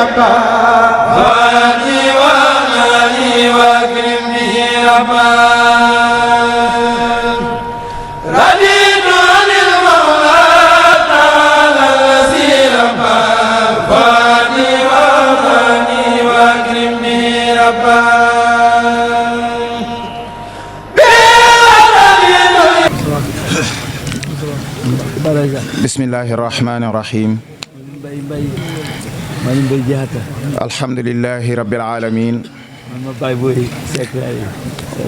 ربا هادي وغني واكرم به ربا رضيت عن المولى تعالى الذي ربا هادي وغني واكرم به ربا bismillahi irrahmani irrahim alhamdulilahi rabbil alamin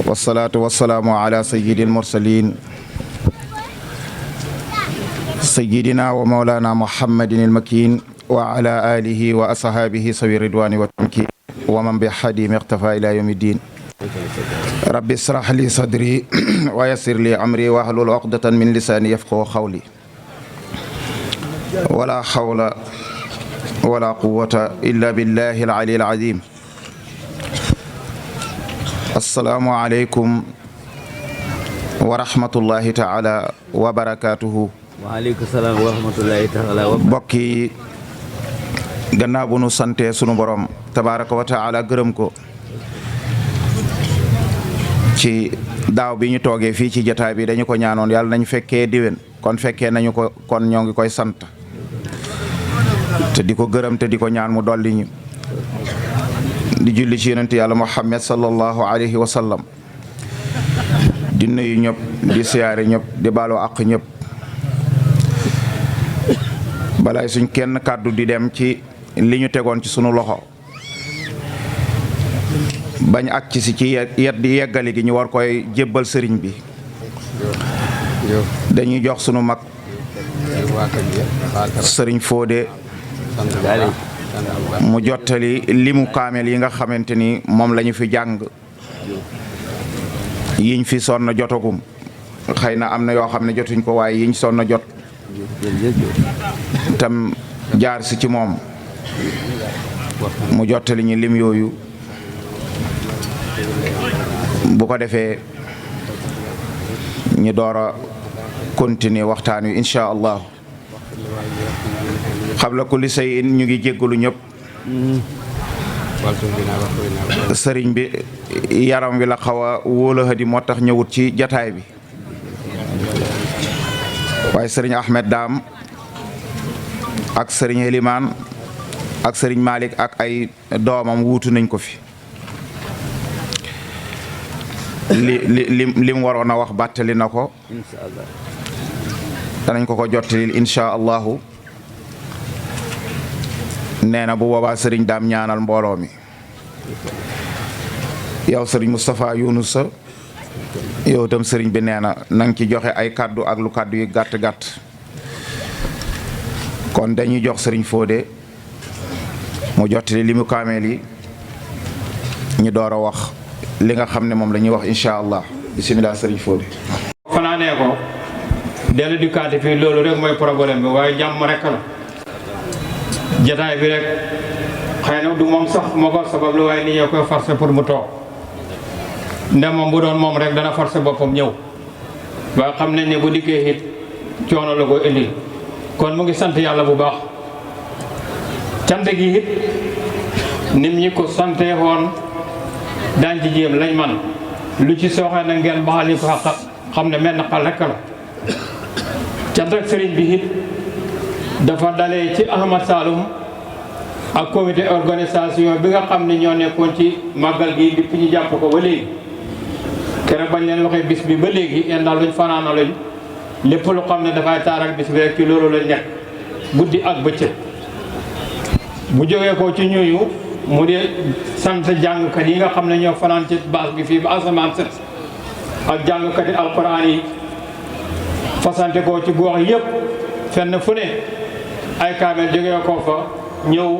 wasalaatu wasalaamu ala sayyidil mursalin sayyidina wa mawlana muhammadin ilmakin wa ala alihi wa ashabihi sawi ridwani wa tamkin wa man bi hadim iqtafa ila yawmi ddin rabbi israh li sadri wa yassir li amri wahlul uqdatan min lisani yafqahu qawli wala hawla wala quwwata illa billahi al-ali al-azim assalaamu aleykum wa rahmatullahi taala wa barakatuhu. waaleykum salaam wa rahmatullahi taala wa mbokk yi gannaaw bu nu sante sunu borom tabaraka wa taala gërëm ko ci daaw bi ñu toogee fii ci jataay bi dañu ko ñaanoon yàlla nañu fekkee diwen kon fekkee nañu ko kon ñoo ngi koy sant te di ko gërëm te di ko ñaan mu dolli ñu di julli ci yonent yàlla Muhammad sallallahu alayhi wa sallam di nuyu ñëpp di siyaare ñëpp di baalu àq ñëpp balaay suñ kenn kàddu di dem ci li ñu tegoon ci sunu loxo bañ ak ci si ci yeggali gi ñu war koy jébbal sëriñ bi dañuy jox sunu mag sëriñ Fodé mu jottali limu kaamel yi nga xamante ni moom lañu fi jàng yiñ fi sonn jotagum xëy na am na yoo xam ne jotuñ ko waaye yiñ sonn jot tam jaar si ci moom mu jottali ñu lim yooyu bu ko defee ñu door a continuer waxtaan wi incha allah xabla kulli shay'in ñu ngi jéggalu ñëpp sëriñ bi yaram wi la xaw a wóolahadi moo tax ñëwut ci jataay bi waaye sëriñ Ahmed Daam ak sëriñ Elimaan ak sëriñ Malick ak ay doomam wuutu nañ ko fi li mu waroon a wax bàttali na ko danañ ko jottalil incha allahu nee na bu boobaa sëriñ daam ñaanal mbooloo mi yow sëriñ Moustapha Yunusa yow itam sëriñ bi nee na nang ci joxe ay kaddu ak lu kaddu yi gàtt gàtt kon dañuy jox sëriñ Fodé mu jottali li mu kaameel yi ñu door a wax li nga xam ne moom la ñuy wax incha allah bisimilah sëriñ Fodé. fanaanee ko dellu dikkaati fii loolu rek mooy problème bi waaye jàmm rek la jataay bi rek xëy na du moom sax moo ko sabab lu waaye nit ñoo koy forcé pour mu toog ndem moom bu doon moom rek dana forcé boppam ñëw waaye xam nañ ne bu dikkee it coono la ko indil kon mu ngi sant yàlla bu baax cant gi it nim ñi ko sante woon daan ci jéem lañ man lu ci sooxee na ngeen baxali ko xaq xam ne mel na xal rekk la cant ak sëriñ bi it dafa dalee ci Ahmad Saloum ak comité organisation bi nga xam ne ñoo nekkoon ci màggal gi depuis ñu jàpp ko ba léegi keroog bañ leen waxee bis bi ba léegi yéen daal luñ fanaana lañ lépp lu xam ne dafay taar ak bis bi rek ci loolu lañ nekk guddi ak bëccëg bu jógee ko ci ñuyu mu di sant jàngkat yi nga xam ne ñoo fanaan ci baas bi fii ba asamaan set ak jàngkat yi alquran yi fasante ko ci gox yëpp fenn fu ne ay kaamel jógee ko fa ñëw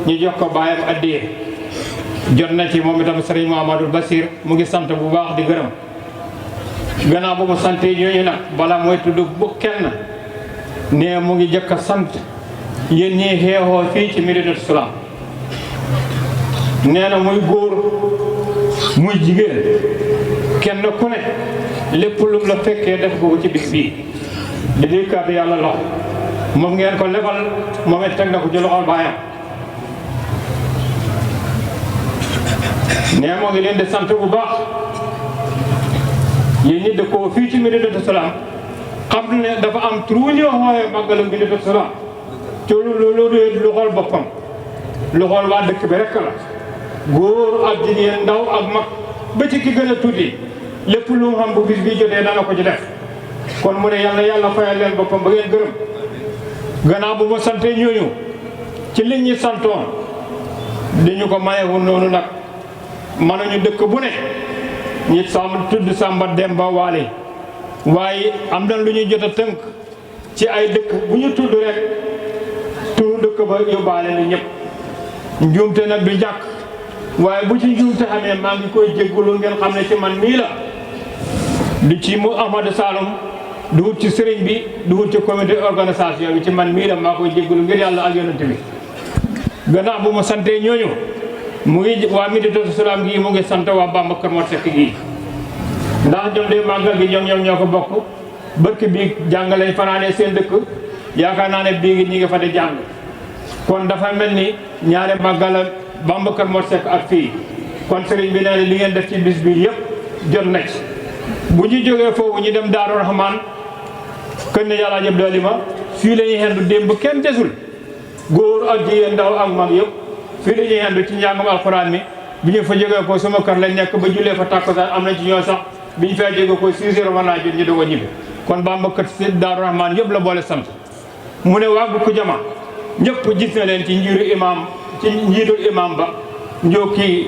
ñu jox ko baayam addiye jot na ci moom itam sëriñ Mahamadou Basir mu ngi sant bu baax di gërëm gannaaw bu mu sant ñooñu nag bala mooy tudd bu kenn ne mu ngi jëkk a sant yéen ñii xeexoo fii ci Médinatoul Salam nee na muy góor muy jigéen kenn ku ne lépp lu la fekkee def ko ci bis bii di dékkaat yàlla loxo moom ngeen ko lebal moom it teg na ko ci loxol baayam nee moo ngi leen di sant bu baax yéen ñi dëkkoo fii ci Médinatoul Salam xam ne dafa am trou ñoo xooxee màggalu Médinatoul Salam ci loolu lu xool boppam lu xool waa dëkk bi rek la góor ak jigéen ndaw ak mag ba ci ki gën a tuuti lépp lu mu xam bu bis bi jotee dana ko ci def kon mu ne yàlla fayal leen boppam ba ngeen gërëm gannaaw bu ma sante ñooñu ci liñ ñi santoon di ñu ko mayewul noonu nag mënuñu dëkk bu ne ñi tudd Samba Demba Waale waaye am na lu ñu jot a tënk ci ay dëkk bu ñu tudd rek turu dëkk ba yóbbaale ni ñëpp njuumte nag du ñàkk waaye bu ci njuumte xamee maa ngi koy jéggulu ngeen xam ne ci man mii la du ci mu Ahmadou Saloum du wut ci sëriñ bi du wut ci comité organisation bi ci man mii la maa koy jéggulu ngir yàlla ak yonent bi gannaaw bu ma santee ñooñu mu ngi waa Médinatoul Salam gii mu ngi sant waa Bamba Kër Mor Seck gii ndax ñoom de màggal gi ñoom ñoo ko bokk barki bi jàngale fanaanee seen dëkk yaakaar naa ne bii ñi ngi fa di jàng kon dafa mel ni ñaari màggal Bamba Kër Mor Seck ak fii kon sëriñ bi nee na li ngeen def ci bis bi yëpp jot na ci bu ñu jógee foofu ñu dem Daaru Rahman kën ne yàlla jëb dooli ma fii la ñuy xendu démb kenn desul góor ak jigéen ndaw ak mag yëpp fii la ñuy xendu ci njàngam alxuraan mi bi ñu fa jógee ko sama kër lañ nekk ba jullee fa tàkkusaan am na ci ñoo sax bi ñu fay jógee ko 6 heures mën naa jot ñu doog a ñibbi kon Bamba kër si Daaru Rahman yëpp la boole sant mu ne waa Bukk Jama ñëpp gis na leen ci njiitul imam ba njooki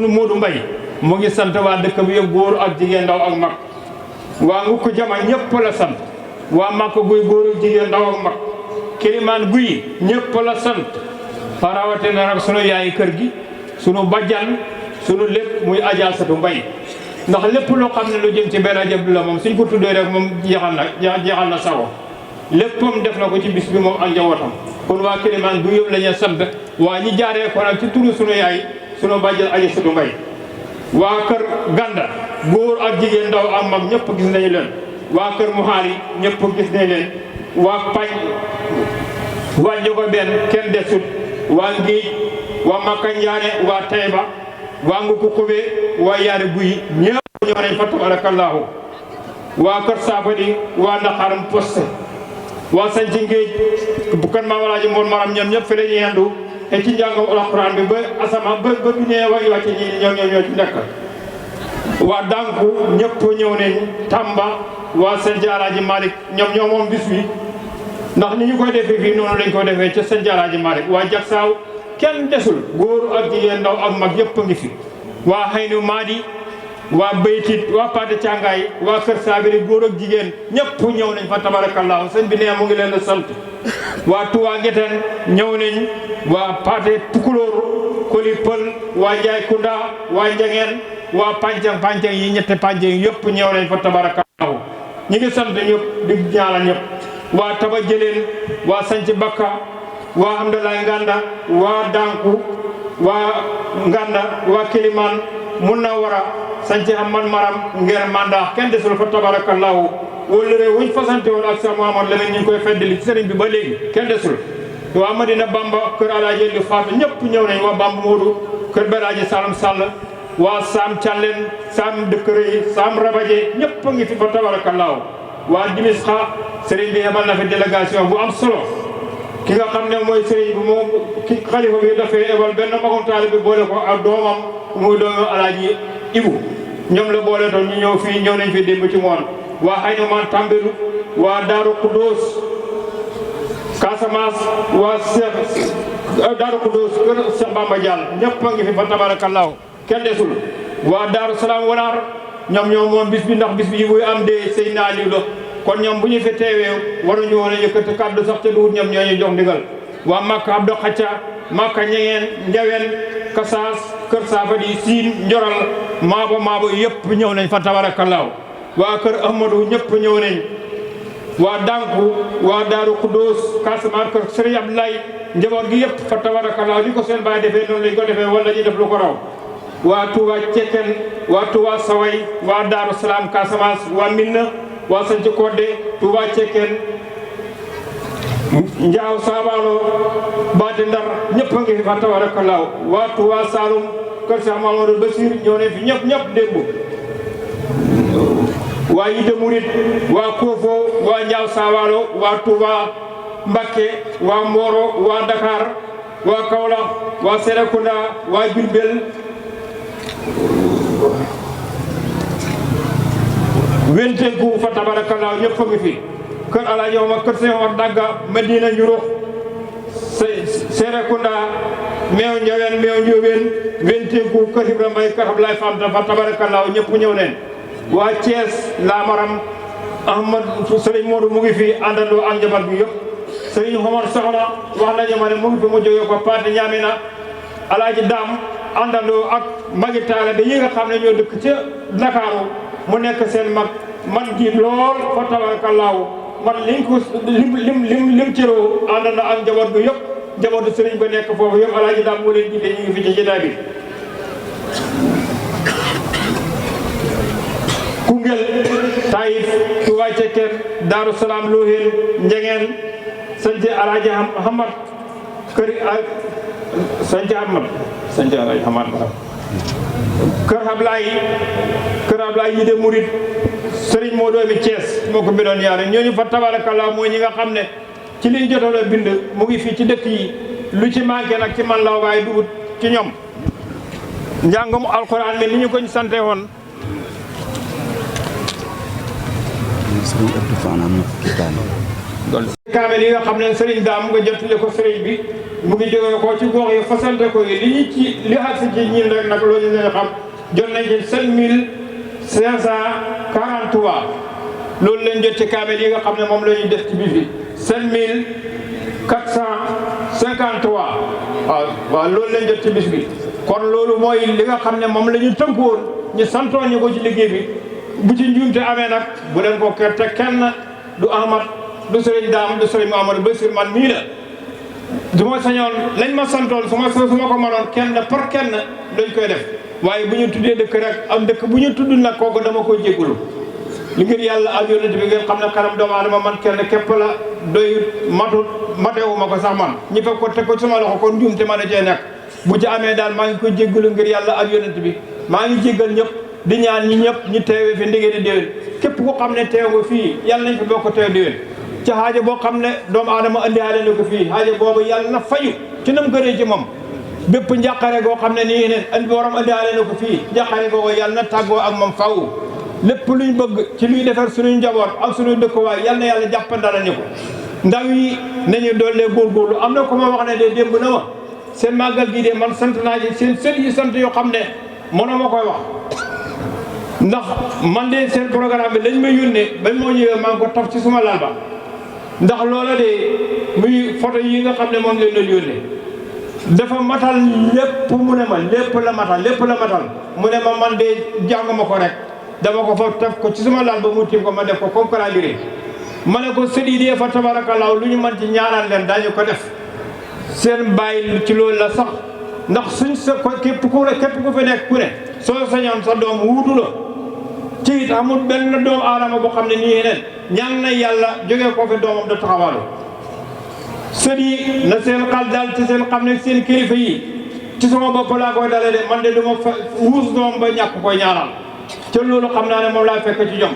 Moodu Mbay mu ngi sant waa dëkk bi yëpp góor ak jigéen ndaw ak mag waa Bukk Jama ñëpp la sant waa Makka guy góor ak jigéen ndaw ak mag Kilimaan guy ñëpp la sant rawatina nag sunu yaayi kër gi sunu bajjan sunu lépp muy Adja Satu Mbay ndax lépp loo xam ne lu jëm ci benn jëb la moom suñ ko tuddee rek moom jeexal na sago léppam def na ko ci bis bi moom ak njabootam kon waa Kilimaan guy yëpp la ñuy sant waa ñi jaaree ko nag ci turu sunu yaay sunu bajjan Adja Satu Mbay waa kër Ganda góor ak jigéen ndaw ak mag ñëpp gis nañu leen waa kër Muhaari ñëpp gis nañ leen waa Pañ waa Njogo benn kenn desut waa Ngiij waa Makka Njaane waa Tayba waa Nguku Kube waa Yaari Guy ñëpp ñoo nañ fa tabarakallahu waa kër Saafadi waa Ndaxaram Poste waa Sanci Ngéej bu kan Maam Alaaji Moon Maram ñoom ñëpp fi la ñuy yendu te ci njàngam alxuraan bi ba asama ba bu ñëwee way wàcce ñi ñoo ci nekk waa Danku ñëpp ñëw nañ Tamba waa Sanci Alaaji Malick ñoom moom bis bi ndax ni ñu koy defee fii noonu lañ koy defee ca Sanci Alaaji Malick waa Jaksaaw kenn desul góor ak jigéen ndaw ak mag yëpp a ngi fi waa Xaynu Maadi waa Baytit waa Pate Càngaay waa Kër Saabiri góor ak jigéen ñëpp ñëw nañ fa tabarakallahu sëñ bi nee mu ngi leen a sant waa Tuwaa Ngeten ñëw nañ waa Pate Tukulóor Koli Pël waa Njaay Kunda waa Njangeen waa pancang yi ñetti pancang yi yëpp ñëw nañ fa tabarakallahu ñi ngi sant ñëpp di ñaanal ñëpp waa Taba Jëleen waa Sanci Bakka waa Hamdalaay Nganda waa Danku waa Nganda waa Kilimaan Munawara Sanci Hamad Maram Ngeer Manda kenn desul fa tabarakallahu wala réew wuñ fasante woon ak sa Muhammad Lamin ñu ngi koy feddali ci sëriñ bi ba léegi kenn desul waa Madina Bamba kër Alaaji Li Faatu ñëpp ñëw nañ waa Bamba Moodu kër Belaaji Salam Sall waa Saam Càlleen Saam Dëkkërëy Saam Rabaje ñëpp a ngi fi fa tabarakallahu waa Dimis xa sëriñ bi yebal na fi délégation bu am solo ki nga xam ne mooy sëriñ bi moom ki xalifa bi dafay ebal benn magum taalibe bi boole ko ak doomam muy doomu Alaaji Ibu ñoom la boole toon ñu ñëw fii ñëw nañ fi démb ci moon waa Xaynumaan Tambédou waa Daaru Xuddoos Casamance waa Cheikh Daaru Xuddoos kër Cheikh Bamba Diall ñëpp a ngi fi fa tabarakallahu kenn desul waa Daaru Salaam Wanaar ñoom moom bis bi ndax bis bi buy am de Seydina Aliou la kon ñoom bu ñu fi teewee waruñu woon a yëkkati kàddu sax te duwut ñoom ñoo ñu jox ndigal waa Makka Abdou Xacca Makka Ñengeen Njawen Kasaas kër Saafadi Siin Njoral maabo yëpp ñëw nañ fa tabarakallahu waa kër Ahmadou ñëpp ñëw nañ waa Danku waa Daaru Xuddoos Casamance kër Sëriñ Abdoulaye njaboot gi yëpp fa tabarakallahu ni ko seen baay defee noonu lañ ko defee wala ñu def lu ko raw waa Touba Cekkeen waa Touba Saway waa Daaru Salaam Casamance waa Minna waa Sanci Kodde Touba Cekkeen Njaaw Saabaalo baati Ndar ñëpp a ngi fi fa tabarakallah waa Touba Saloum kër Cheikh Mamadou Bassir ñëw ne fi ñëpp démb waa Yide Murit waa Kofo waa Njaaw Saabaalo waa Touba Mbacké waa Mboro waa Dakar waa Kaolack waa Serekunda waa Diourbel wenteku fa tabarakallah ñëpp a ngi fi kër Alaaji Omar kër Sëñ Omar Dagga Medina Njurux Serekunda meew Njawen meew Njóobeen wenteku kër Ibrahima Mbay kër Ablaye Famta fa tabarakallah ñëpp ñëw neen waa Thiès Lamaram Ahmad Sëriñ Modou mu ngi fi àndandoo ak njaboot bi yëpp Sëriñ Omar Soxna wax nañu ma ne mu ngi fi mu jógee ko Paate Ñaamina Alaaji Daam àndandoo ak magi taale ba yi nga xam ne ñoo dëkk ca Ndakaaru mu nekk seen mag man ji lool fa tabarakallahu man liñ ko lim cëroo ànd na ak njaboot bi yëpp njabootu sëriñ ba nekk foofu yëpp Alaaji Daam moo leen jiite ñu ngi fi ci jotaay bi Koungheul Taïf Touba Cekkeen Daaru Salaam Looheen Njengeen sanci Alaaji Hamad kër sanci Alaaji Hamad kër Ablaay Yide Murit Sëriñ moo doomi Thiès moo ko bindoon yaare ñooñu fa tabarakallah mooy ñi nga xam ne ci liñ jotoon a bind mu ngi fii ci dëkk yi lu ci manqué nag ci man la waaye dugut ci ñoom njàngum alxuraan mi ni ñu ko sante woon kaamel yi nga xam ne sëriñ daam nga jottali ko sëriñ bi mu ngi jógee ko ci gox yi fasante ko yi li ñu ci li xas ci ñin rek nag loolu ñu xam jot nañ ci 7543 loolu lañ jot ci kaamel yi nga xam ne moom la ñuy def ci bis bi 7453 waaw loolu lañ jot ci bis bi kon loolu mooy li nga xam ne moom la ñu tënkoon ñu santoon ñu ko ci liggéey bi bu ci njuumte amee nag bu leen ko kër te kenn du Ahmad du sëriñ Daam du sëriñ Mamadou Bassir man mii la du ma sañoon lañ ma santoon su ma ko mënoon kenn par kenn dañ koy def waaye bu ñu tuddee dëkk rek am dëkk bu ñu tudd nag kooku dama koy jégalu li ngir yàlla ak yonent bi ngeen xam ne kanam doomu aadama man kenn képp la doyut matewu ma ko sax man ñi fekk ko teg ko sama loxo kon njuumte ma ne cee nekk bu ci amee daal maa ngi koy jégalu ngir yàlla ak yonent bi maa ngi jégal ñëpp di ñaan ñi ñëpp ñu teewee fi ndigée di déwén képp ku xam ne teew nga fii yàlla nañ fi bokk teew déwén ci xaaja boo xam ne doomu aadama andiwaale na ko fii xaaja boobu yàlla na fayu ci nam gënee ci moom bépp njàqare goo xam ne nii ne borom andiwaale na ko fii njàqare googu yàlla na tàggoo ak moom faw lépp luñ bëgg ci luy defar suñuy njaboot ak suñuy dëkkuwaay yàlla na yàlla jàppandala ñu ko ndaw yi nañu doolee góorgóorlu am na ko ma wax ne de démb na ma seen màggal gi de man sant naa ci seen sët yi sant yoo xam ne mënoo ma koy wax ndax man de seen programme bi dañ may yónnee bañ moo ñëwee maa ngi ko taf ci suma lal ba ndax loola de muy photo yi nga xam ne moom lañ doon yónnee dafa matal lépp mu ne ma lépp la matal mu ne ma man de jàng ma ko rek dama ko fa taf ko ci suma lal ba mu tiim ko ma def ko comme calendrier ma ne ko sët yi de fa tabarakallah lu ñu mën ci ñaanal leen daañu ko def seen bàyyi ci loolu la sax ndax suñ sa ko képp ku fi nekk ku ne soo sañoon sa doom wuutu la ci it amul benn doomu aadama boo xam ne nii neen ñaan na yàlla jógee ko fi doomam da taxawaalu sët yi na seen xel daal ci seen xam ne seen kilifa yi ci sama bopp laa koy dale de man de du ma fa wuus doom ba ñàkk koy ñaanal te loolu xam naa ne moom laa fekk ci ñoom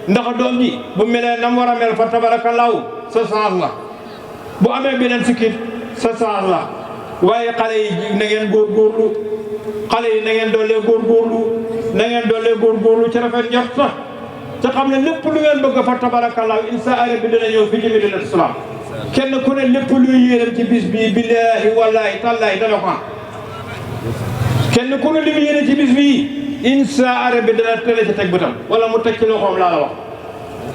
ndax doom ji bu melee nam war a mel fa tabarakallaahu sa chance la bu amee beneen sikkit sa chance la waaye xale yi na ngeen góorgóorlu xale yi na ngeen doolee góorgóorlu ci rafet njort sax te xam ne lépp lu ngeen bëgg fa tabarakallaahu insa ara bi dina ñëw fi ci Medina Salaam kenn ku ne lépp luy yéenam ci bis bi billaahi wallaahi tallaahi dana ko am kenn ku ne li mu yéene ci bis bi insa ara bi dana tële ci teg bëtam wala mu teg ci loxoom laa la wax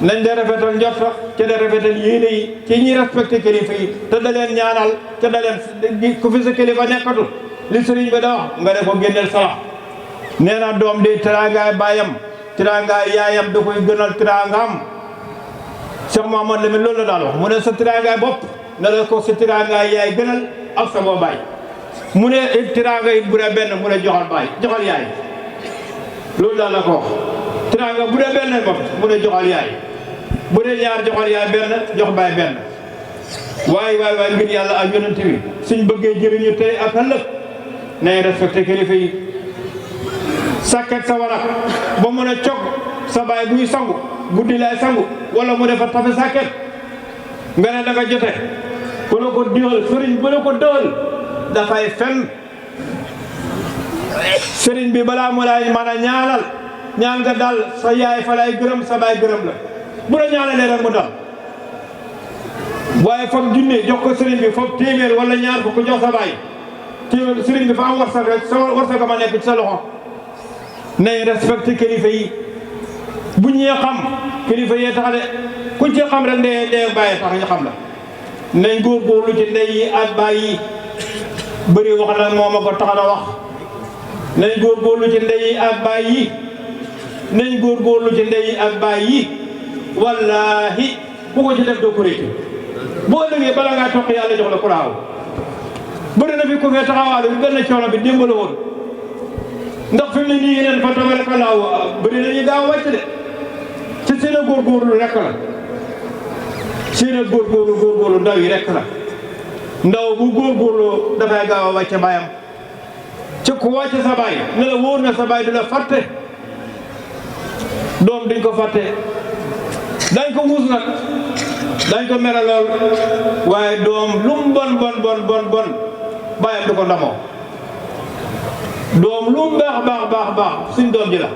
nañ de rafetal njort te de rafetal yéene yi ci ñi respecté kilifa yi te da leen ñaanal te da leen ku fi sa kilifa nekkatul li sëriñ ba da wax nga ne ko génneel salax nee na doom de teraangaay baayam teraangaay yaayam da koy gënal teraangaam Cheikh Mouhamad Lamine loolu la daal wax mu ne sa teraangaay bopp na la ko sa teraangaay yaay gënal ak sa boo baay mu ne teraanga it bu dee benn mu ne joxal baay joxal yaay loolu daal la ko wax teraanga bu dee benn bopp mu ne joxal yaay bu dee ñaar joxal yaay benn jox baay benn waay ngir yàlla ak yonent bi suñ bëggee jëriñu tey ak ëllëg nay respecté kilifa yi. sàkket sa warak ba mën a cog sa baay buy sangu guddi lay sangu wala mu defa tafe sàkket nga ne da nga jote ku la ko diwal sëriñ bu la ko dëwal dafay fen sëriñ bi balaa mu lay mën a ñaanal ñaan nga dal sa yaay fa lay gërëm sa baay gërëm la bu la ñaanalee rek mu dal waaye foog junne jox ko sëriñ bi foog téeméer wala ñaar ko jox sa baay téeméer sëriñ bi fa am warsak rek sa warsak ma nekk ci sa loxo. nay respecté kilifa yi bu ñee xam kilifa yee tax de kuñ ci xam rek ndee bàyyi tax ñu xam la nañ góorgóorlu ci ndey yi ak baay yi bëri wax na moo ma ko tax na wax nañ góorgóorlu ci ndey yi ak baay yi nañ góorgóorlu ci ndey yi ak baay yi wallaahi ku ko ci def doo ko réccu boo ëllëgee bala ngaa toq yàlla jox la kuraaw bëri na fi ku fee taxawaalu benn coono bi démb la woon ndax fi mu ne nii yeneen fa tabarakallaahu bëri nañu gaaw a wàcc de ci seen a góorgóorlu rek la seen a góorgóorlu ndaw yi rek la ndaw bu góorgóorloo dafay gaaw a wàcc baayam ci ku wàcc sa baay ne la wóor na sa baay du la fàtte doom duñ ko fàtte dañ ko muus nag dañ ko mere lool waaye doom lu mu bon baayam du ko ndamoo doom lu mu baax suñ doom ji la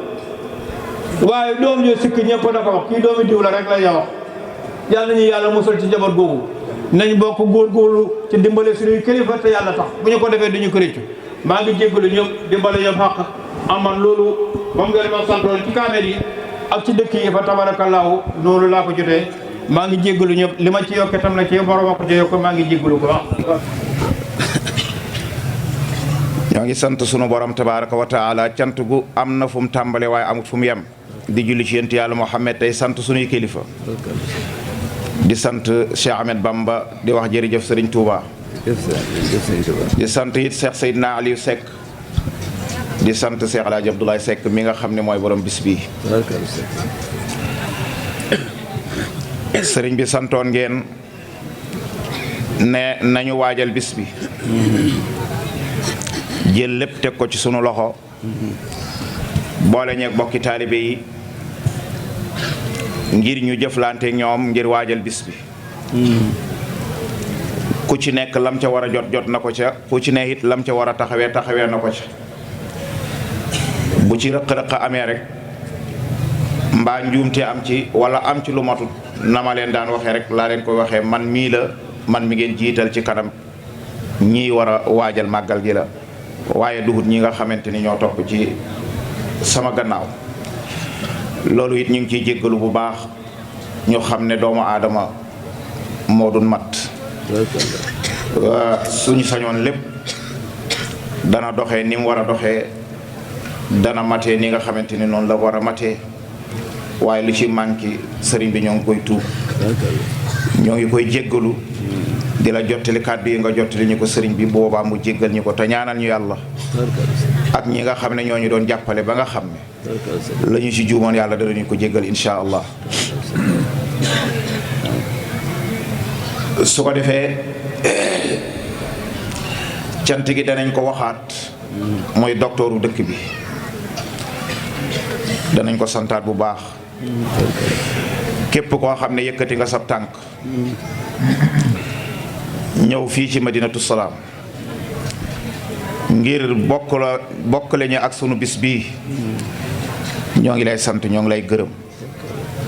waaye doom ji sikk ñëpp da ko wax kii doomi diw la rek la ya wax yàlla nañu yàlla musal ci njaboot googu nañ bokk góorgóorlu ci dimbale suñuy kilifa te yàlla tax bu ñu ko defee duñu ko réccu maa ngi jéggalu ñëpp dimbale ñëpp xaq aman loolu moom nga ma santoon ci kaamel yi ak ci dëkk yi fa tabarakallaahu loolu laa ko jotee maa ngi jéggalu ñëpp li ma ci yokke tam na ci borom ko ci yokk maa ngi jéggalu ko wax ñoo ngi sant sunu borom tabaraka wa taala cant gu am na fu mu tàmbale waaye amut fu mu yem di julli ci yonent yàlla Muhammad tey sant sunuy kilifa di sant Cheikh Ahmed Bamba di wax jërëjëf Serigne Touba di sant it Cheikh Seydina Aliou Seck di sant Cheikh El Hadj Abdoulaye Seck mi nga xam ne mooy borom bis bii sëriñ bi santoon ngeen ne nañu waajal bis bi jël lépp teg ko ci sunu loxo boole ñeeg bokki taalibe yi ngir ñu jëflante ñoom ngir waajal bis bi ku ci nekk lam ca war a jot na ko ca ku ci ne it lam ca war a taxawee na ko ca bu ci rëq-rëq amee rek mbaa njuumte am ci wala am ci lu matut na ma leen daan waxee rek laa leen koy waxee man mii la man mi ngeen jiital ci kanam ñii war a waajal màggal gi la waaye dugut ñi nga xamante ni ñoo topp ci sama gannaaw loolu it ñu ngi ciy jéggalu bu baax ñu xam ne doomu aadama moo dun mat suñu sañoon lépp dana doxee ni mu war a doxee dana matee ni nga xamante ni noonu la war a matee waaye lu ci manqué sëriñ bi ñoo ngi koy tuub ñoo ngi koy jéggalu di la jottali kàddu yi nga jottali ñu ko sëriñ bi boobaa mu jéggal ñu ko te ñaanal ñu yàlla ak ñi nga xam ne ñoo ñu doon jàppale ba nga xam ne la ñu ci juumoon yàlla danañu ko jéggal insha allah su ko defee cant gi danañ ko waxaat mooy doktooru dëkk bi danañ ko santaat bu baax képp koo xam ne yëkkati nga sab tànk ñëw fii ci Madinatu Salaam ngir bokk lañu ak sunu bis bii ñoo ngi lay sant ñoo ngi lay gërëm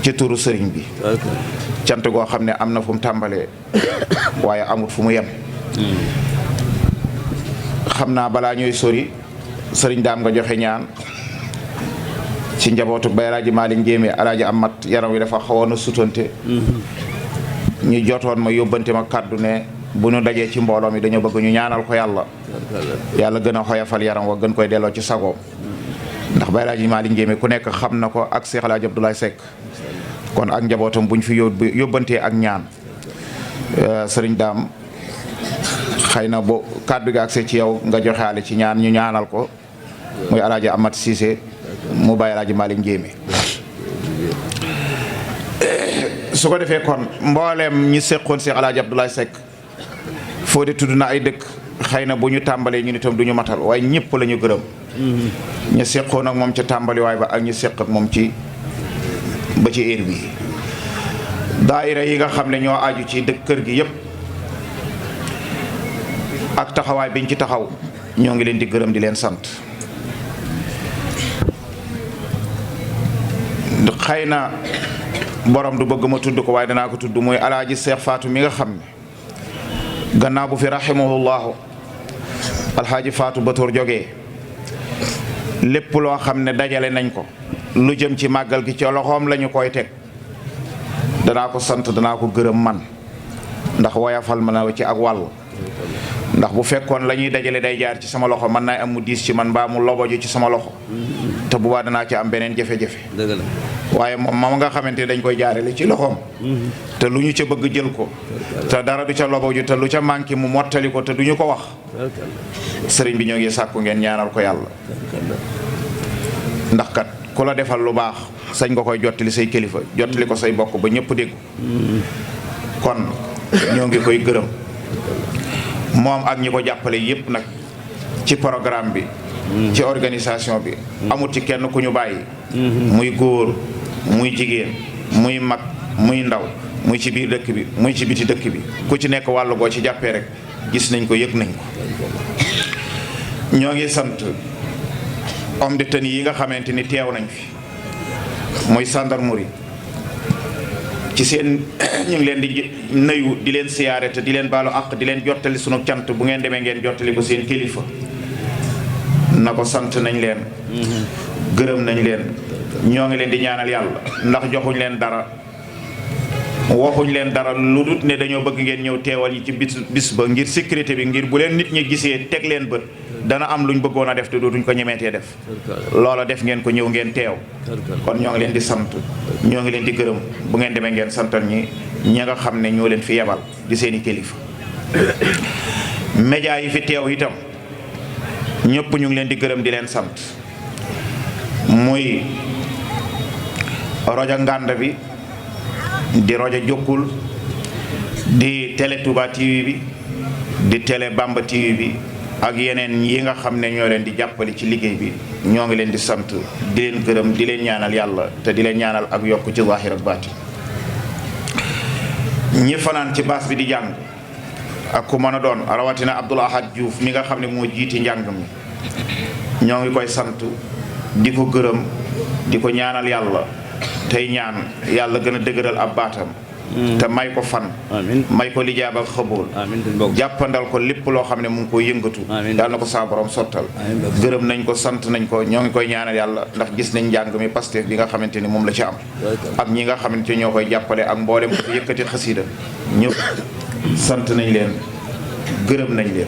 ci turu sëriñ bi cant goo xam ne am na fu mu tàmbalee waaye amut fu mu yem xam naa balaa ñuy sori sëriñ daam nga joxe ñaan ci njabootu bay Alaaji Maalik Njéeme Alaaji Amat yaram wi dafa xawoon a sutante ñu jotoon ma yóbbante ma kàddu ne bu ñu dajee ci mbooloo mi dañoo bëgg ñu ñaanal ko yàlla gën a xoyafal yaram wa gën koy delloo ci sagoom ndax bay Alaaji Maalik Njéeme ku nekk xam na ko ak Cheikh El Hadj Abdoulaye Seck kon ak njabootam buñ fi yóbbantee ak ñaan sëriñ daam xëy na bo kàddu gi accès ci yow nga joxeale ci ñaan ñu ñaanal ko muy Alaaji Amat Cissé mu bàyyi Alaaji Maalik Njéeme su ko defee kon mbooleem ñi seqoon Cheikh El Hadj Abdoulaye Seck Fodé tudd na ay dëkk xëy na bu ñu tàmbalee ñun itam du ñu matal waaye ñëpp la ñu gërëm ñu seqoon ak moom ca tàmbaliwaay ba ak ñu seq ak moom ci ba ci heure bi daayira yi nga xam ne ñoo aju ci dëkk kër gi yëpp ak taxawaay biñ ci taxaw ñoo ngi leen di gërëm di leen sant xëy na borom du bëgg ma tudd ko waaye danaa ko tudd mooy alaaji Seex Faatu mi nga xam ne gannaaw bu fi rahimahullahu alxaaji Faatu Batoor jógee lépp loo xam ne dajale nañ ko lu jëm ci màggal gi ci loxoom lañu koy teg danaa ko sant danaa ko gërëm man ndax woyafal ma na ci ak wàll ndax bu fekkoon la ñuy dajale day jaar ci sama loxo mën naa am mu diis ci man mbaa mu loboju ci sama loxo te bu baax danaa ci am beneen jafe-jafe waaye moom nga xamante ne dañ koy jaarale ci loxoom te lu ñu ca bëgg jël ko te dara du ca loboju te lu ca manqué mu mottali ko te du ñu ko wax sëriñ bi ñoo ngi sàkku ngeen ñaanal ko yàlla ndax kat ku la defal lu baax sañ nga koy jottali say kilifa jottali ko say bokk ba ñëpp dégg kon ñoo ngi koy gërëm moom ak ñi ko jàppale yépp nag ci programme bi ci organisation bi amul ci kenn ku ñu bàyyi muy góor muy jigéen muy mag muy ndaw muy ci biir dëkk bi muy ci biti dëkk bi ku ci nekk wàllu goo ci jàppee rek gis nañ ko yëg nañ ko ñoo ngi sant homme de tenue yi nga xamante ni teew nañ fi muy gendarmerie ci seen ñu ngi leen di nuyu di leen siyaare te di leen baalu àq di leen jottali sunu cant bu ngeen demee ngeen jottali ko seen kilifa na ko sant nañ leen gërëm nañ leen ñoo ngi leen di ñaanal yàlla ndax joxuñ leen dara waxuñ leen dara lu dut ne dañoo bëgg ngeen ñëw teewal yi ci bis ba ngir sécurité bi ngir bu leen nit ñi gisee teg leen bët dana am luñ bëggoon a def te dootuñ ko ñemeetee def loola def ngeen ko ñëw ngeen teew kon ñoo ngi leen di sant ñoo ngi leen di gërëm bu ngeen demee ngeen santal ñi nga xam ne ñoo leen fi yebal di seeni kilifa média yi fi teew itam ñëpp ñu ngi leen di gërëm di leen sant muy rajo Nganda bi di rajo Jokkul di télé Touba TV bi di télé Bamba TV bi ak yeneen yi nga xam ne ñoo leen di jàppale ci liggéey bi ñoo ngi leen di sant di leen gërëm di leen ñaanal yàlla te di leen ñaanal ak yokk ci zaahir ak baati ñi fanaan ci baas bi di jàng ak ku mën a doon rawatina Abdoul Ahad Diouf mi nga xam ne moo jiiti njàng mi ñoo ngi koy sant di ko gërëm di ko ñaanal yàlla tey ñaan yàlla gën a dëgëral ab baatam te may ko fan may ko lijaab ak xabool jàppandal ko lépp loo xam ne mu ngi koy yëngatu yàlla na ko saa borom sottal gërëm nañ ko sant nañ ko ñoo ngi koy ñaanal yàlla ndax gis nañ njàng mi Pastef bi nga xamante ni moom la ci am ak ñi nga xamante ñoo koy jàppale ak mboolem ko fi yëkkati xasiida ñëpp sant nañ leen gërëm nañ leen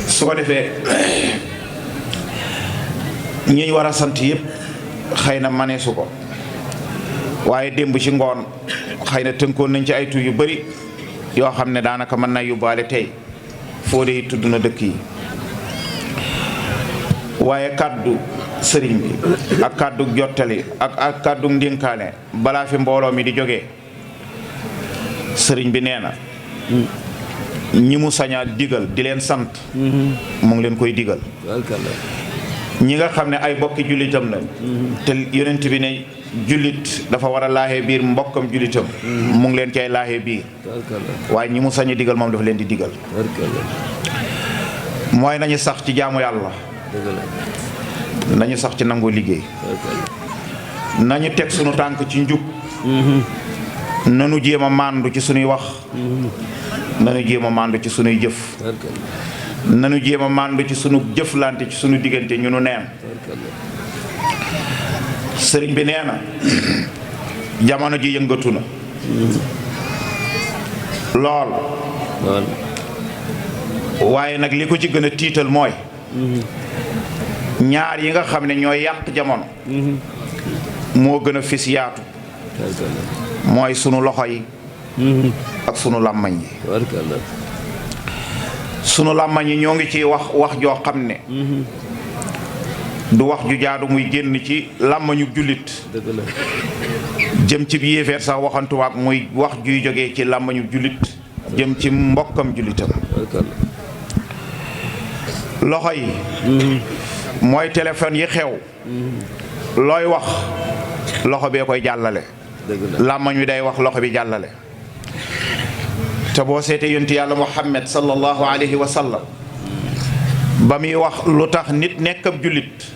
su ko defee ñi war a sant yëpp xëy na maneesu ko waaye démb ci ngoon xëy na tënkoon nañ ci ay tur yu bari yoo xam ne daanaka mën na yóbbaale tey Fodé yi tudd na dëkk yi waaye kàddu sëriñ bi ak kàddu jottali ak kàddu ndénkaane balaa fi mbooloo mi di jógee sëriñ bi nee na ñi mu saña digal di leen sant mu ngi leen koy digal ñi nga xam ne ay bokki jullitam lañ te yonent bi ne jullit dafa war a laaxee biir mbokkam jullitam mu ngi leen cay laaxee biir waaye ñi mu sañ a digal moom dafa leen di digal mooy nañu sax ci jaamu yàlla nañu sax ci nangu liggéey nañu teg sunu tànk ci njub nanu jéem a màndu ci sunuy wax nanu jéem a màndu ci sunuy jëf nanu jéem a màndu ci sunu jëflante ci sunu diggante ñu nu neen sëriñ bi nee na jamono ji yëngatu na lool waaye nag li ko ci gën a tiital mooy ñaar yi nga xam ne ñooy yàq jamono moo gën a fis yaatu mooy sunu loxo yi ak sunu làmmañ yi sunu làmmañ yi ñoo ngi ciy wax joo xam ne du wax ju jaadu muy génn ci làmmañu jullit jëm ci yéefeer sax waxantuwaak muy wax juy jógee ci làmmañu jullit jëm ci mbokkam jullitam. loxo yi mooy téléphone yi xew looy wax loxo bee koy jàllale làmmañ wi day wax loxo bi jàllale te boo seetee yonent yàlla Muhammad sallallahu alayhi wa sallam ba muy wax lu tax nit nekk ab jullit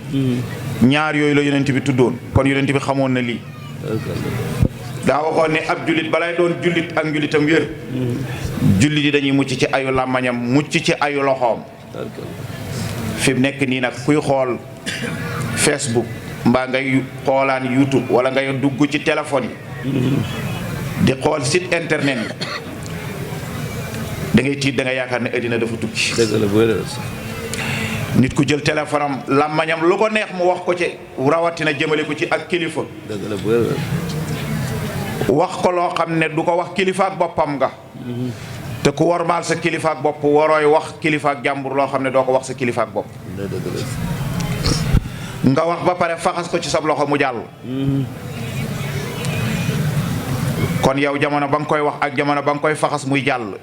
ñaar yooyu la yonent bi tuddoon kon yonent bi xamoon na lii daa waxoon ne ab jullit balay doon jullit ak njullitam wér jullit yi dañuy mucc ci ayu làmmañam mucc ci ayu loxoom fi mu nekk nii nag kuy xool Facebook mbaa ngay xoolaan YouTube wala ngay dugg ci téléphone yi di xool site internet yi da ngay tiit da nga yaakaar ne addina dafa tukki nit ku jël téléphone am làmmañam lu ko neex mu wax ko ci rawatina jëmale ko ci ak kilifa wax ko loo xam ne du ko wax kilifa ak boppam nga te ku warmaal sa kilifa ak bopp warooy wax kilifa ak jàmbur loo xam ne doo ko wax sa kilifa ak bopp nga wax ba pare faxas ko ci sab loxo mu jàll kon yow jamono ba nga koy wax ak jamono ba nga koy faxas muy jàll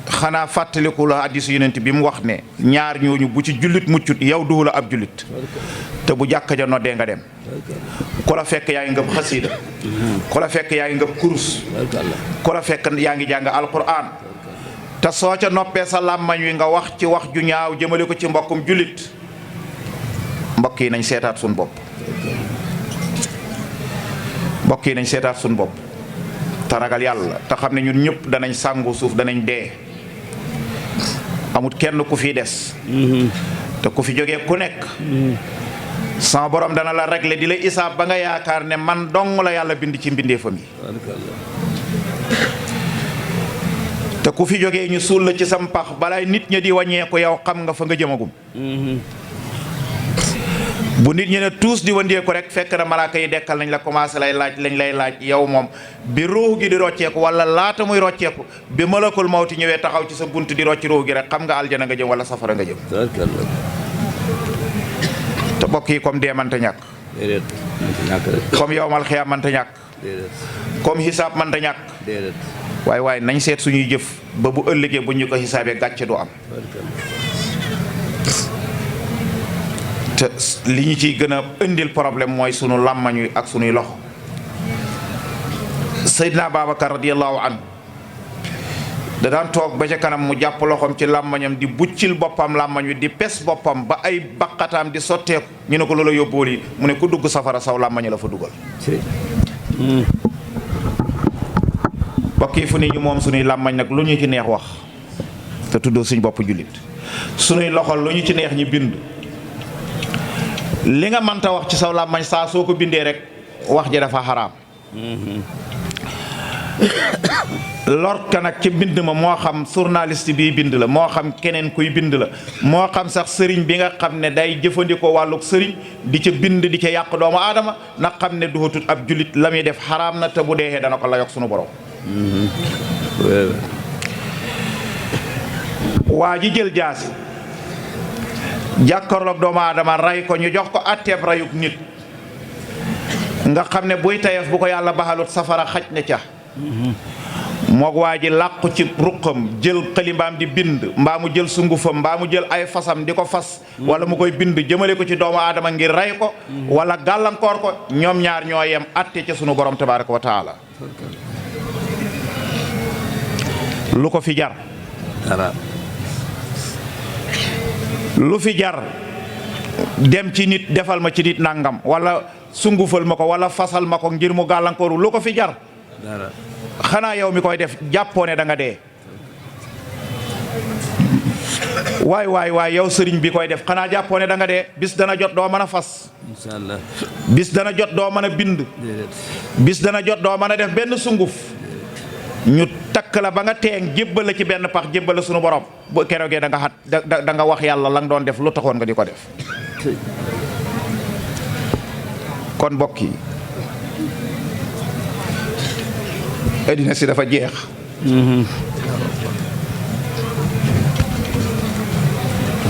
xanaa fàttaliku la hadiisu yonent bi mu wax ne ñaar ñooñu bu ci jullit muccut yow duhu la ab jullit te bu jàkka ja noddee nga dem ku la fekk yaa ngi ngëb xasiida ku la fekk yaa ngi ngëb kurus ku la fekk yaa ngi jàng alquran te soo ca noppee sa làmmañ wi nga wax ci wax ju ñaaw jëmale ko ci mbokkum jullit mbokk yi nañ seetaat suñ bopp mbokk yi nañ seetaat suñ bopp te ragal yàlla te xam ne ñun ñëpp danañ sàngu suuf danañ dee amut kenn ku fi des te ku fi jógee ku nekk sama borom dana la régler di la isaab ba nga yaakaar ne man dong la yàlla bind ci mbindeefam yi te ku fi jógee ñu suul la ci sam pax balaay nit ña di wàññeeku yow xam nga fa nga jëmagum bu nit ñi ne tuus di wëndeeku rek fekk na malaaka yi dekkal nañ la commencé lañ lay laaj yow moom bi ruux gi di rocceeku wala laata muy rocceeku bi malakul mawti ñëwee taxaw ci sa bunt di rocci ruux gi rek xam nga aljana nga jëm wala safara nga jëm te bokk yi comme dee manta ñàkk comme yowmal xiyaam manta ñàkk comme xisaab manta ñàkk waaye nañ seet suñuy jëf ba bu ëllëgee bu ñu ko xisaabee gàcce du am te li ñu ciy gën a indil problème mooy sunu làmmañ wi ak sunuy loxo Seydina Babacar radiyallahu anhu da daan toog ba ca kanam mu jàpp loxoom ci làmmañam di buccil boppam làmmañ wi di pes boppam ba ay baqataam di sotteeku ñu ne ko loola yóbbool yi mu ne ku dugg safara saw làmmañ la fa dugal bokk yi fu ni ñu moom sunuy làmmañ nag lu ñu ci neex wax te tuddoo suñ bopp jullit sunuy loxo lu ñu ci neex ñi bind li nga mënta wax ci saw làmmañ saa soo ko bindee rek wax ji dafa xaraam lor ka nag ci bind ma moo xam journaliste bii bind la moo xam keneen kuy bind la moo xam sax sëriñ bi nga xam ne day jëfandikoo wàlluk sëriñ di ca bind di ca yàq doomu aadama na xam ne duhatut ab jullit la muy def xaraam na te bu deexee dana ko layoog sunu borom waa ji jël jaasi jàkkaarloog doomu aadama ray ko ñu jox ko atteeb rayuk nit nga xam ne buy tayef bu ko yàlla baxalut safara xaj na ca moog waa ji làqu ci ruqam jël xalimbaam di bind mbaa mu jël sungufam mbaa mu jël ay fasam di ko fas wala mu koy bind jëmale ko ci doomu aadama ngir ray ko wala gàllankoor ko ñoom ñaar ñoo yem atte ca sunu borom tabaraka wa taala lu ko fi jar lu fi jar dem ci nit defal ma ci nit nangam wala sungufal ma ko wala fasal ma ko ngir mu gàllankooru lu ko fi jar xanaa yow mi koy def jàppoo ne da nga dee waay yow sëriñ bi koy def xanaa jàppoo ne da nga dee bis dana jot doo mën a fas inshallah bis dana jot doo mën a bind bis dana jot doo mën a def benn sunguf ñu takk la ba nga teeng jébbal la ci benn pax jébbal la sunu borom bu keroogee da nga xat da nga wax yàlla la nga doon def lu taxoon nga di ko def kon mbokk yi addina si dafa jeex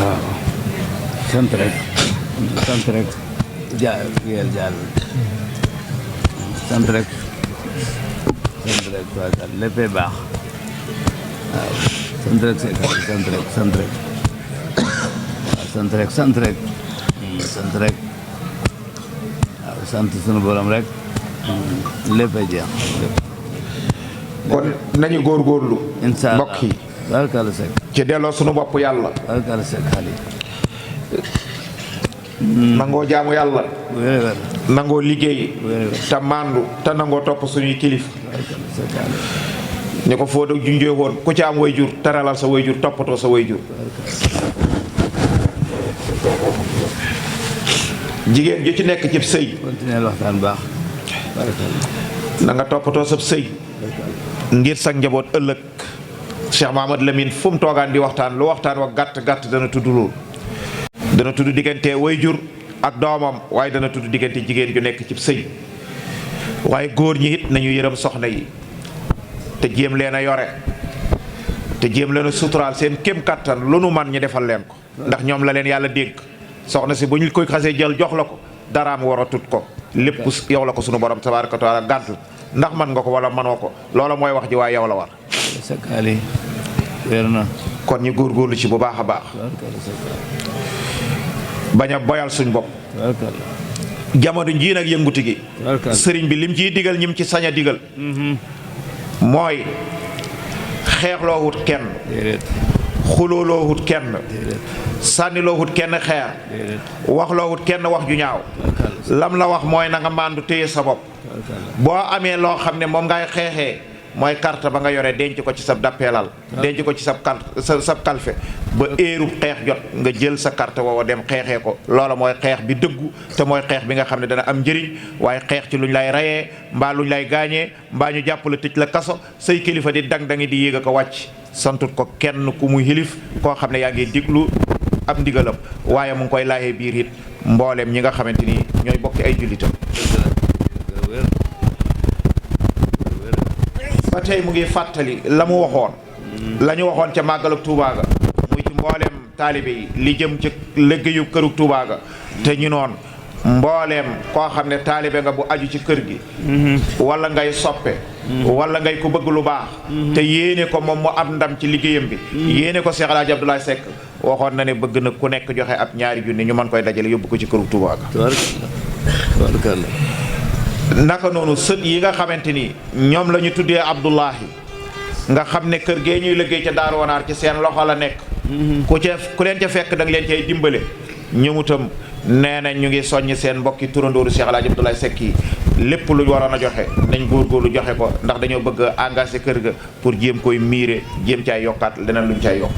waaw sant rek sant rek sant rek sant rek tubaarkal léppay baax waaw sant rek Seck sant rek sant rek waaw sant rek sant rek sant rek waaw sant sunu borom rek léppay jeex lépp. kon nañu góorgóorlu incha allah mbokk yi tubaarkal Seck ci delloo sunu bopp yàlla tubaarkal Seck xale nangoo jaamu yàlla wér-wér nangoo liggéey wér-wér te mandu te nangoo topp suñuy kilif tubaarkal Seck xale ni ko foo da junjee woon ku ci am way jur teralal sa way jur toppatoo sa way jur jigéen ju ci nekk ci sëy continuer waxtaan baax tubaarkal na nga toppatoo sa sëy ngir sa njaboot ëllëg Cheikh Mahamad Lamine fu mu toogaan di waxtaan lu waxtaan wa gàtt dana tudd loolu dana tudd diggante way jur ak doomam waaye dana tudd diggante jigéen ju nekk ci sëy waaye góor ñi it nañu yërëm soxna yi te jéem leen a yore te jéem leen a suturaal seen kéem kattan lu nu man ñu defal leen ko ndax ñoom la leen yàlla dénk soxna si bu ñu koy xasee jël jox la ko daraam war a tut ko lépp yow la ko sunu borom tabaaraka wa taala gàntul ndax man nga ko wala manoo ko loola mooy wax ji waaye yow la war Seck xale wér na kon ñu góorgóorlu ci bu baax a baax tubaarkal Seck bañ a boyal suñ bopp tubaarkal jamono jii nag yënguti gi tubaarkal sëriñ bi lim ciy digal ñim ci sañ a digal mooy xeexloo wut kenn déedéet xulooloo wut kenn déedéet sànniloo wut kenn xeer déedéet waxloo wut kenn wax ju ñaaw tubaarkal lam la wax mooy na nga màndu téye sa bopp tubaarkal boo amee loo xam ne moom ngay xeexee mooy carte ba nga yore denc ko ci sab dappeelal denc ko ci sab carte sab kalfe ba éeru xeex jot nga jël sa carte woowa dem xeexee ko loola mooy xeex bi dëggu te mooy xeex bi nga xam ne dana am njëriñ waaye xeex ci luñ lay rayee mbaa luñ lay gaañee mbaa ñu jàpp la tëj la kaso say kilifa di dang-dangi di yéeg a ko wàcc santut ko kenn ku muy xilif koo xam ne yaa ngi diglu ab ndigalam waaye mu ngi koy laajee biir it mboolem ñi nga xamante ni ñooy bokki ay jullitam ba tey mu ngi fàttali la mu waxoon la ñu waxoon ca màggalu Tuubaa ga muy ci mbooleem taalibe yi li jëm ci liggéeyu këru Tuubaa ga te ñu noon mbooleem koo xam ne taalibe nga bu aju ci kër gi wala ngay soppe wala ngay ko bëgg lu baax te yéene ko moom mu am ndam ci liggéeyam bi yéene ko Cheikh El Hadj Abdoulaye Seck waxoon na ne bëgg na ku nekk joxe ab ñaari junni ñu mën koy dajale yóbbu ko ci këru Tuubaa ga tubaarkal naka noonu sët yi nga xamante ni ñoom la ñu tuddee Abdullahi nga xam ne kër gee ñuy liggéey ca Daaru Wanaar ci seen loxo la nekk ku leen ca fekk da nga leen cay dimbale ñëmutam nee na ñu ngi soññ seen mbokki turandooru Cheikh El Hadj Abdoulaye Seck yi lépp lu waroon a joxe nañ góorgóorlu joxe ko ndax dañoo bëgg a engagé kër ga pour jéem koy miire jéem caay yokkaat leneen luñ caay yokk